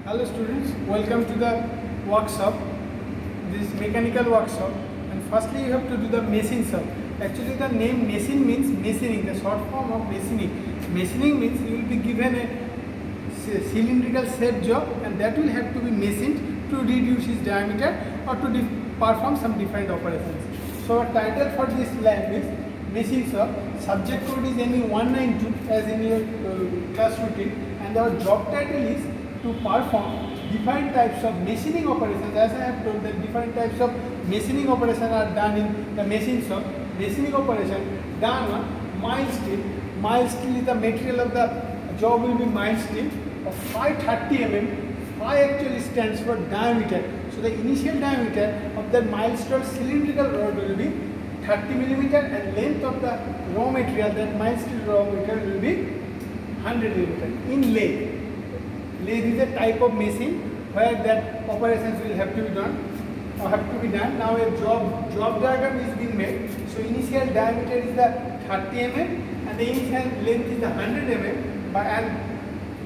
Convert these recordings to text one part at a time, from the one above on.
Hello students, welcome to the workshop. This is mechanical workshop, and firstly you have to do the machine shop. Actually the name machine means machining, the short form of machining. Machining means you will be given a cylindrical shape job and that will have to be machined to reduce its diameter or to perform some different operations. So our title for this lab is machine shop. Subject code is ME 192 as in your class routine, and our job title is to perform different types of machining operations. As I have told that different types of machining operations are done in the machine shop. Machining operation done on mild steel. Mild steel is the material of the job will be mild steel of 530 mm. 5 actually stands for diameter. So the initial diameter of the mild steel cylindrical rod will be 30 millimeter and length of the raw material, that mild steel raw material will be 100 millimeter in lathe. Lathe is a type of machine where that operations will have to be done. Now a job diagram is being made. So initial diameter is the 30 mm and the initial length is the 100 mm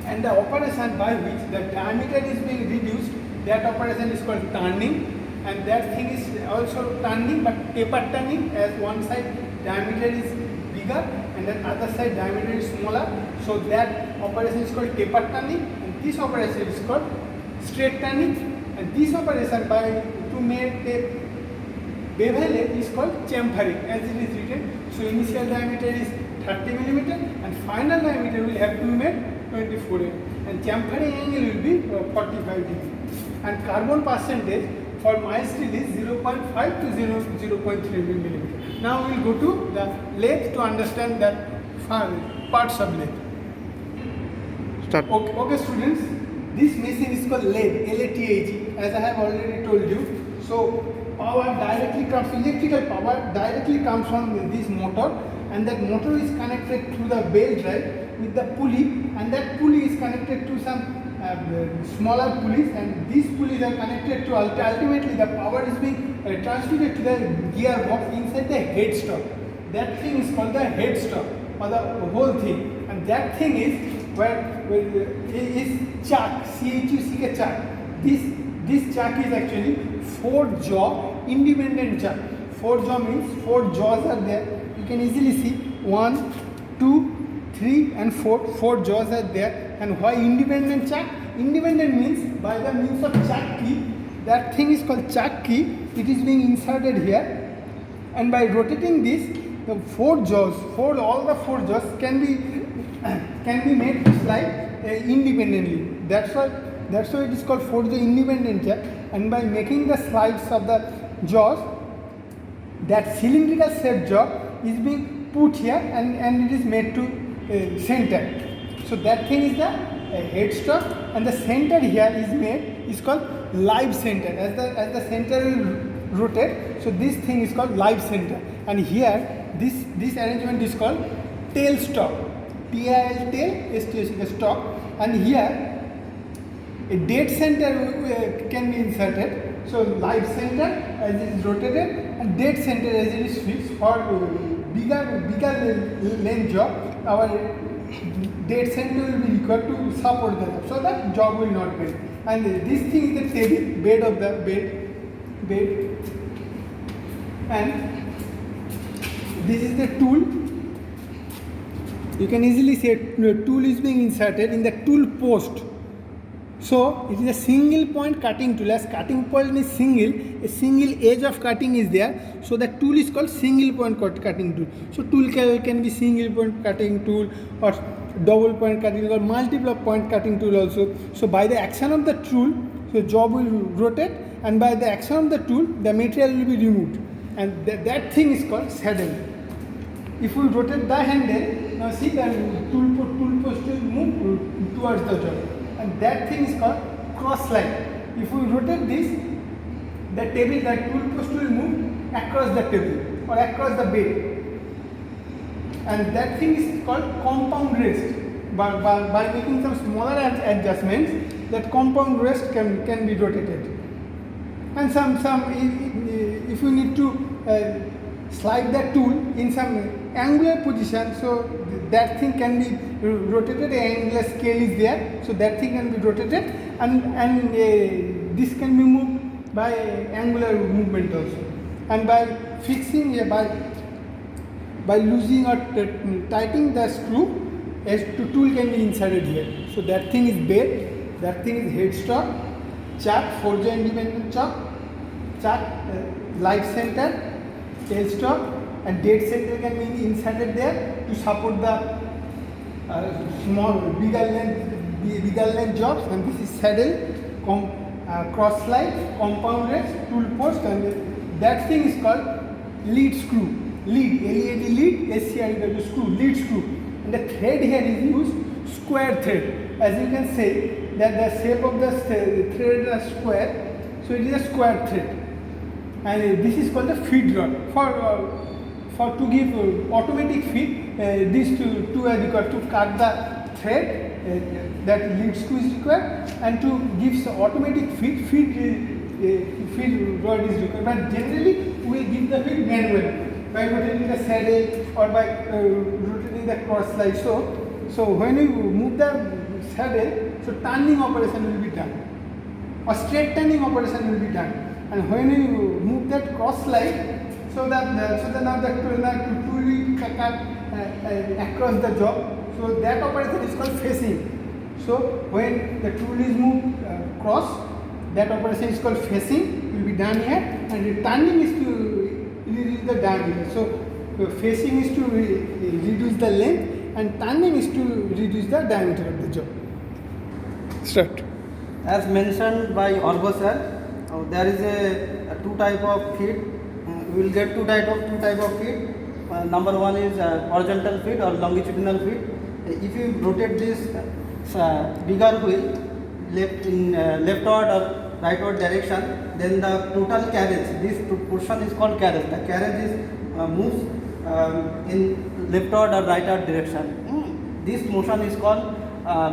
and the operation by which the diameter is being reduced, that operation is called turning, and that thing is also turning but taper turning, as one side diameter is bigger and then other side diameter is smaller. So that operation is called taper turning. This operation is called straight turning, and this operation by to make a bevel is called chamfering, as it is written. So initial diameter is 30 millimeter and final diameter will have to be made 24 mm, and chamfering angle will be 45 degree. And carbon percentage for mild steel is 0.5 to 0.3 millimeter. Now we will go to the lathe to understand that parts of lathe. Start. Okay students, this machine is called lathe, L-A-T-H-E, as I have already told you. So electrical power directly comes from this motor, and that motor is connected to the belt drive with the pulley, and that pulley is connected to some smaller pulleys, and these pulleys are connected to ultimately the power is being transmitted to the gearbox inside the headstock. That thing is called the headstock or the whole thing, and that thing is where is chuck, C-H-U-C-K chuck. This chuck is actually 4 jaw independent chuck. 4 jaw means 4 jaws are there. You can easily see 1, 2, 3 and 4. 4 jaws are there. And why independent chuck? Independent means by the means of chuck key. That thing is called chuck key. It is being inserted here. And by rotating this, the 4 jaws, all the 4 jaws can be made to slide independently. That's why it is called 4 jaw independent chuck. And by making the slides of the jaws, that cylindrical shaped jaw is being put here and it is made to center. So that thing is the headstock, and the center here is called live center. As the center will rotate, so this thing is called live center. And here this arrangement is called tailstock. T-I-L tail, S-T-O-C stock, and here a dead center can be inserted. So live center as it is rotated and dead center as it is fixed. For bigger length job, our dead center will be required to support the job, so that job will not bend. And this thing is the table bed of the bed, and this is the tool. You can easily see a tool is being inserted in the tool post. So it is a single point cutting tool. As cutting point is single, a single edge of cutting is there. So the tool is called single point cutting tool. So tool can be single point cutting tool or double point cutting or multiple point cutting tool also. So by the action of the tool, the job will rotate, and by the action of the tool, the material will be removed, and that thing is called saddle. If we rotate the handle, now see the tool post will move towards the job, and that thing is called cross slide. If we rotate this, the tool post will move across the table or across the bed, and that thing is called compound rest. By making some smaller adjustments, that compound rest can be rotated. And if you need to slide the tool in some angular position, so that thing can be rotated. The angular scale is there, so that thing can be rotated, and this can be moved by angular movement also. And by fixing, by losing or tightening the screw, a tool can be inserted here. So that thing is bed, that thing is headstock, chuck, 4-joint independent chuck, light center, tailstock, and dead center can be inserted there to support the small bigger length jobs. And this is saddle, cross slide, compound rails, tool post, and that thing is called lead screw. Lead, L-E-A-D, lead, S-C-R-E-W, screw, lead screw. And the thread here is used square thread. As you can say that the shape of the thread is square, so it is a square thread. And this is called the feed rod. For to give automatic feed, these two are required to cut the thread, that lead screw is required, and to give the automatic feed rod is required. But generally, we will give the feed manually by rotating the saddle or by rotating the cross slide. So when you move the saddle, so turning operation will be done, or straight turning operation will be done. And when you move that cross slide, so now the tool will cut across the job. So that operation is called facing. So when the tool is moved cross, that operation is called facing, will be done here, and the turning is to reduce the diameter. So facing is to reduce the length, and turning is to reduce the diameter of the job. Start. As mentioned by Orgo sir, there is a two type of feed. We will get two type of feed. Number one is horizontal feed or longitudinal feed. If you rotate this bigger wheel leftward or rightward direction, then the total carriage, this portion is called carriage. The carriage is moves in leftward or rightward direction. This motion is called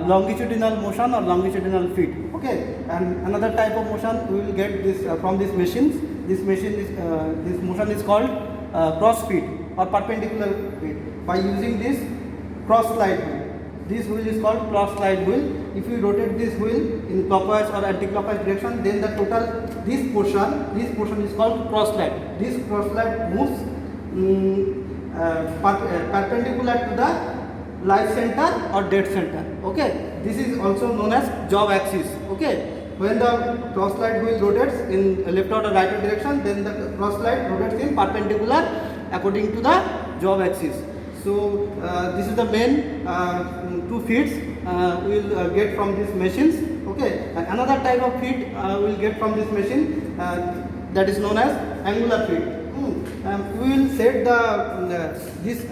longitudinal motion or longitudinal feed. Okay, and another type of motion we will get this from these machines. This motion is called cross feed or perpendicular feed. By using this cross slide wheel, this wheel is called cross slide wheel. If you rotate this wheel in clockwise or anti-clockwise direction, then the total this portion is called cross slide. This cross slide moves perpendicular to the light center or dead center. Okay, this is also known as job axis. Okay, when the cross slide wheel rotates in left or right direction, then the cross slide rotates in perpendicular according to the job axis. So this is the main two feeds we will get from these machines. Okay, and another type of feed we will get from this machine that is known as angular feed. We will set this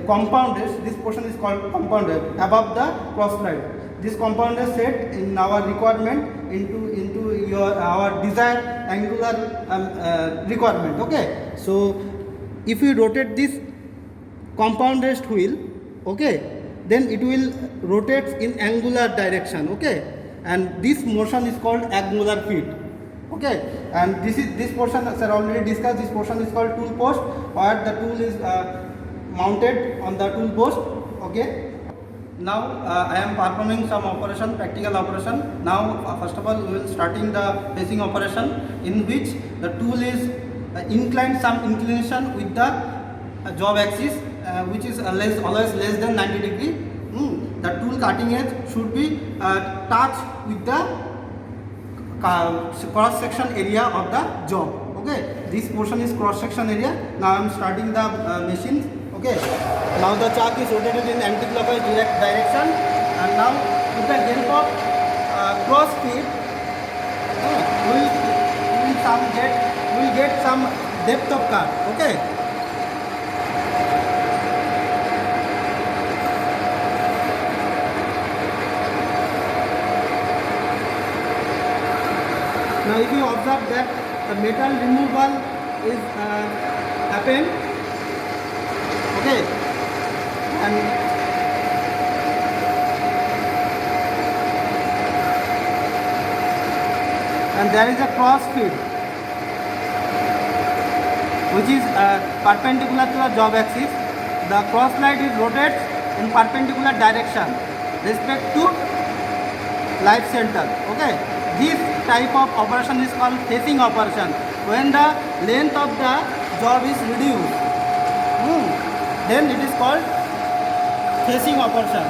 compound edge. This portion is called compound edge above the cross slide. This compound is set in our requirement into our desired angular requirement. Okay, so if you rotate this compound edged wheel, okay, then it will rotate in angular direction. Okay, and this motion is called angular feed. Okay, and this portion, sir already discussed. This portion is called tool post, where the tool is mounted on the tool post. Okay, now I am performing some operation, practical operation. Now first of all we will starting the facing operation, in which the tool is inclined some inclination with the job axis, which is always less than 90 degree. The tool cutting edge should be touched with the cross section area of the job. Okay, this portion is cross section area. Now I am starting the machine. Okay, now the chuck is rotated in anti-clockwise direction, and now with the help of cross feed, we will get some depth of cut. Okay. Now if you observe that the metal removal is happened, okay, and there is a cross feed which is perpendicular to the job axis. the cross slide is rotates in perpendicular direction respect to life center. Okay, this type of operation is called facing operation. When the length of the job is reduced, then it is called facing operation.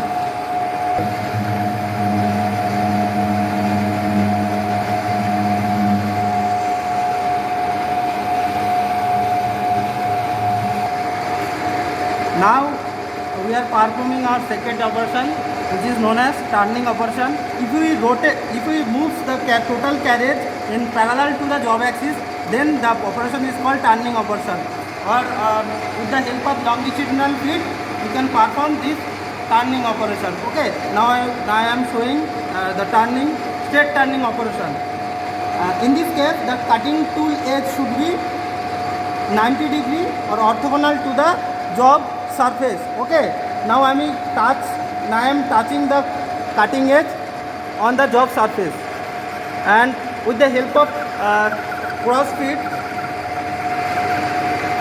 Now we are performing our second operation, which is known as turning operation. If we move the total carriage in parallel to the job axis, then the operation is called turning operation. Or with the help of longitudinal feet, you can perform this turning operation. Okay. Now I am showing the straight turning operation. In this case, the cutting tool edge should be 90 degree or orthogonal to the job surface. Okay. Now I am touching the cutting edge on the job surface, and with the help of cross feet,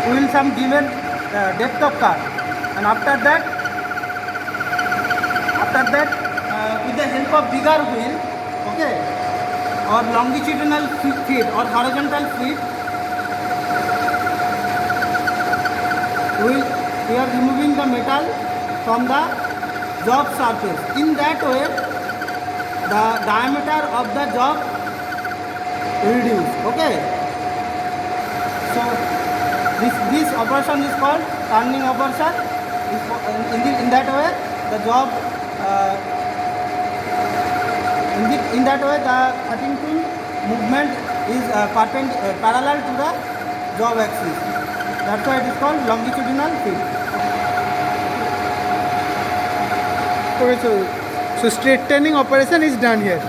we will some given depth of cut, and after that with the help of bigger wheel, okay, or longitudinal feet or horizontal feet, we are removing the metal from the job surface. In that way, the diameter of the job reduce. Okay. So this operation is called turning operation. In that way, the job in that way the cutting tool movement is parallel to the job axis. That's why it is called longitudinal feet. Okay, so straight turning operation is done here.